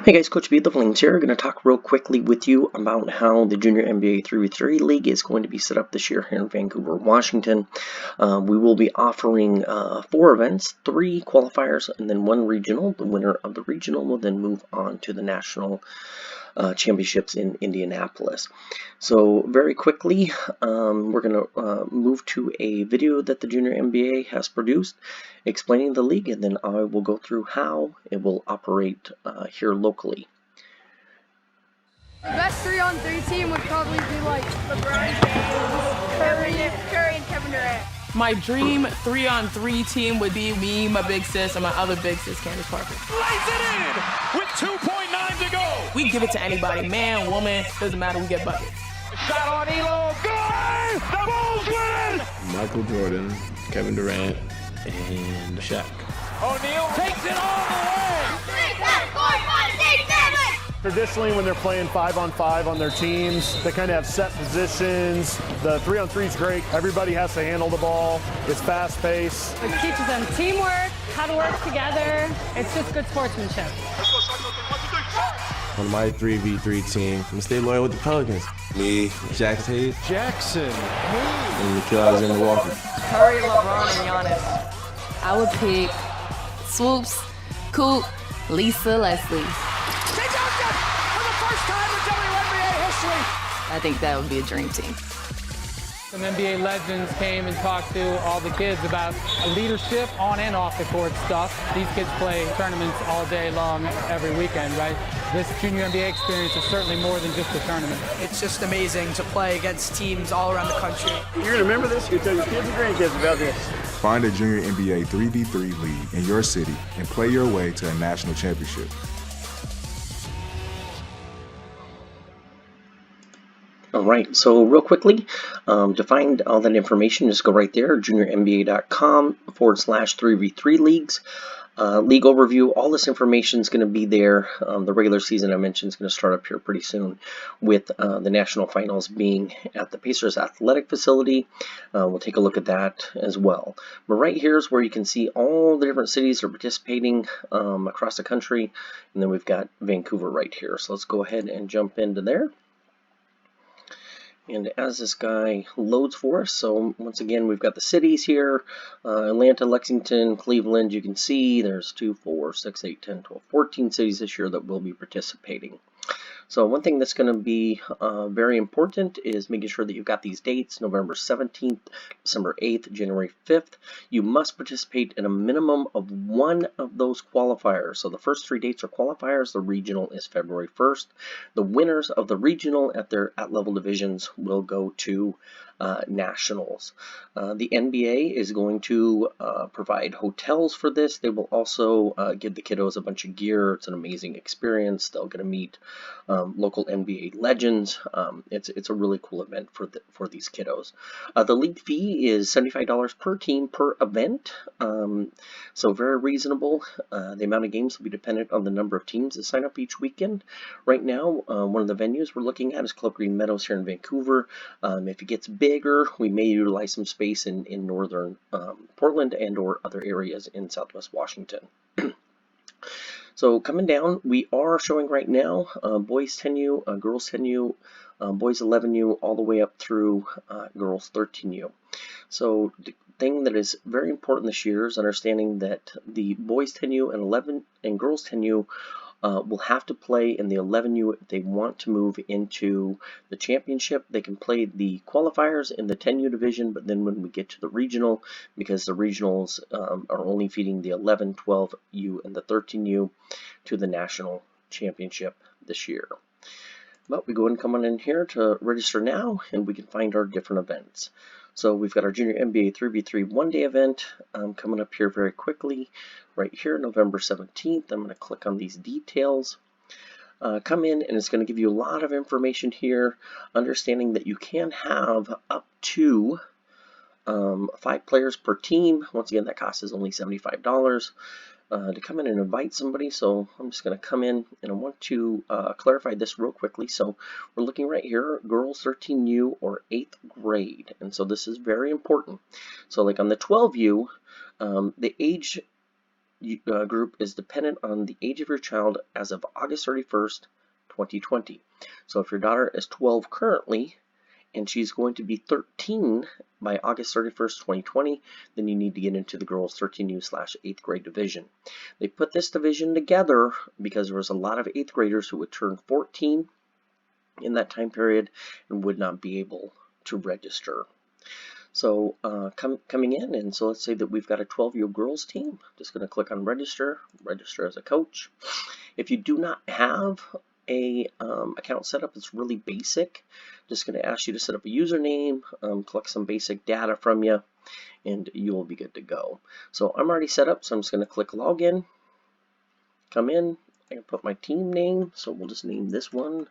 Hey guys, Coach B of the Flames here. Going to talk real quickly with you about how the Junior NBA 3v3 League is going to be set up this year here in Vancouver, Washington. We will be offering 4 events, 3 qualifiers, and then 1 regional. The winner of the regional will then move on to the national championships in Indianapolis. So very quickly, we're going to move to a video that the Junior NBA has produced explaining the league, and then I will go through how it will operate here locally. The best 3-on-3 team would probably be like LeBron James, Curry, and Kevin Durant. My dream 3-on-3 team would be me, my big sis, and my other big sis, Candace Parker. Lays it in with 2.9 to go. We give it to anybody, man, woman, doesn't matter, we get buckets. Shot on Elo, good! The Bulls win! Michael Jordan, Kevin Durant, and Shaq. O'Neal takes it all the way! 3, 7, 4, 5, 6, 7. Traditionally, when they're playing 5-on-5 on their teams, they kind of have set positions. The 3-on-3 is great. Everybody has to handle the ball. It's fast-paced. It teaches them teamwork, how to work together. It's just good sportsmanship. On my 3v3 team, I'm gonna stay loyal with the Pelicans. Me, Jackson Hayes, and Nikhil Alexander-Walker. Curry, LeBron, and Giannis. I would pick Swoops, Coop, Lisa, Leslie. For the first time in WNBA history. I think that would be a dream team. Some NBA legends came and talked to all the kids about leadership on and off the court stuff. These kids play tournaments all day long, every weekend, right? This junior NBA experience is certainly more than just a tournament. It's just amazing to play against teams all around the country. You're going to remember this? You tell your kids and grandkids about this. Find a Junior NBA 3v3 league in your city and play your way to a national championship. Alright, so real quickly, to find all that information, just go right there, JrNBA.com/3v3 leagues. League overview, all this information is going to be there. The regular season I mentioned is going to start up here pretty soon with the national finals being at the Pacers Athletic Facility. We'll take a look at that as well. But right here is where you can see all the different cities that are participating across the country. And then we've got Vancouver right here. So let's go ahead and jump into there. And as this guy loads for us, so once again, we've got the cities here, Atlanta, Lexington, Cleveland. You can see there's 2, 4, 6, 8, 10, 12, 14 cities this year that will be participating. So one thing that's going to be very important is making sure that you've got these dates, November 17th, December 8th, January 5th. You must participate in a minimum of 1 of those qualifiers. So the first 3 dates are qualifiers. The regional is February 1st. The winners of the regional at their at-level divisions will go to nationals. The NBA is going to provide hotels for this. They will also give the kiddos a bunch of gear. It's an amazing experience. They'll get to meet local NBA legends. It's a really cool event for these kiddos. The league fee is $75 per team per event, so very reasonable. The amount of games will be dependent on the number of teams that sign up each weekend. Right now, one of the venues we're looking at is Club Green Meadows here in Vancouver. If it gets bigger, we may utilize some space in northern Portland and or other areas in southwest Washington. So coming down, we are showing right now boys 10U, girls 10U, boys 11U, all the way up through girls 13U. So the thing that is very important this year is understanding that the boys 10U and 11 and girls 10U will have to play in the 11U if they want to move into the championship. They can play the qualifiers in the 10U division, but then when we get to the regional, because the regionals are only feeding the 11, 12U, and the 13U to the national championship this year. But we go ahead and come on in here to register now, and we can find our different events. So we've got our Junior NBA 3v3 one-day event coming up here very quickly. Right here, November 17th. I'm going to click on these details. Come in, and it's going to give you a lot of information here, understanding that you can have up to 5 players per team. Once again, that cost is only $75 to come in and invite somebody. So I'm just going to come in, and I want to clarify this real quickly. So we're looking right here, girls 13U or 8th grade. And so this is very important. So like on the 12U, the age group is dependent on the age of your child as of August 31st, 2020. So if your daughter is 12 currently, and she's going to be 13 by August 31st, 2020, then you need to get into the girls 13U/8th grade division. They put this division together because there was a lot of 8th graders who would turn 14 in that time period and would not be able to register. So coming in, and so let's say that we've got a 12U girls team. Just going to click on register as a coach. If you do not have a account set up, it's really basic. Just going to ask you to set up a username, collect some basic data from you, and you will be good to go. So I'm already set up, so I'm just going to click login, come in, I can put my team name, so we'll just name this one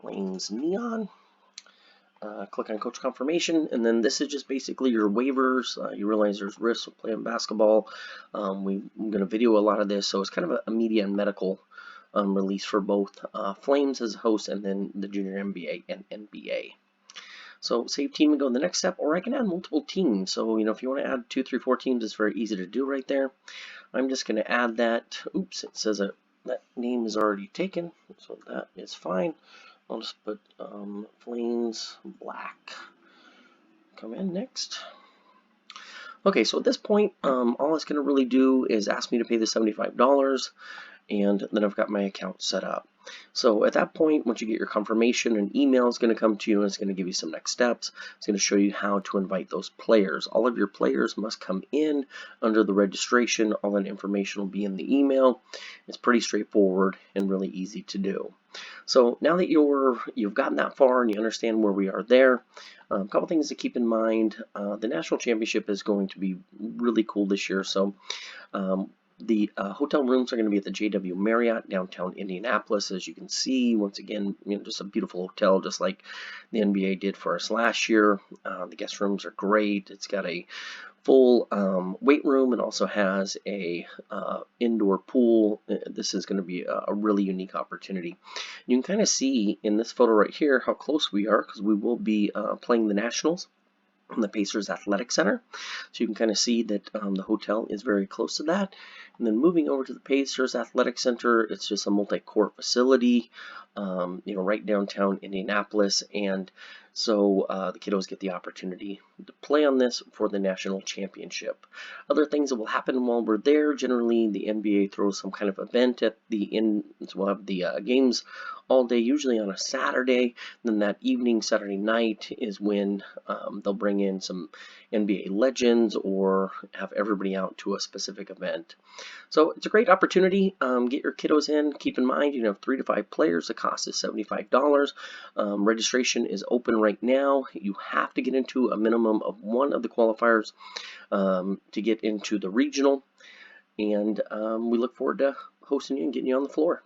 Flames Neon. Click on coach confirmation, and then this is just basically your waivers. You realize there's risks with playing basketball. I'm going to video a lot of this, so it's kind of a media and medical release for both Flames as a host and then the JrNBA and NBA. So save team and go to the next step, or I can add multiple teams. So if you want to add 2, 3, 4 teams, it's very easy to do right there. I'm just going to add that. Oops, it says that name is already taken, so that is fine. I'll just put Flames Black. Come in next. Okay, so at this point, all it's going to really do is ask me to pay the $75, and then I've got my account set up. So at that point, once you get your confirmation, an email is going to come to you, and it's going to give you some next steps. It's going to show you how to invite those players. All of your players must come in under the registration. All that information will be in the email. It's pretty straightforward and really easy to do. So now that you've gotten that far and you understand where we are there, a couple things to keep in mind. The national championship is going to be really cool this year. So the hotel rooms are going to be at the JW Marriott downtown Indianapolis. As you can see, once again, just a beautiful hotel, just like the NBA did for us last year. The guest rooms are great. It's got a full weight room and also has a indoor pool. This is going to be a really unique opportunity. You can kind of see in this photo right here how close we are, because we will be playing the Nationals in the Pacers Athletic Center. So you can kind of see that the hotel is very close to that. And then moving over to the Pacers Athletic Center, it's just a multi-court facility, right downtown Indianapolis. And so the kiddos get the opportunity to play on this for the national championship. Other things that will happen while we're there, generally the NBA throws some kind of event at the end. So we'll have the games all day, usually on a Saturday. Then that evening, Saturday night, is when they'll bring in some NBA legends or have everybody out to a specific event. So it's a great opportunity. Get your kiddos in. Keep in mind, 3 to 5 players. The cost is $75. Registration is open right now. You have to get into a minimum of one of the qualifiers to get into the regional. And we look forward to hosting you and getting you on the floor.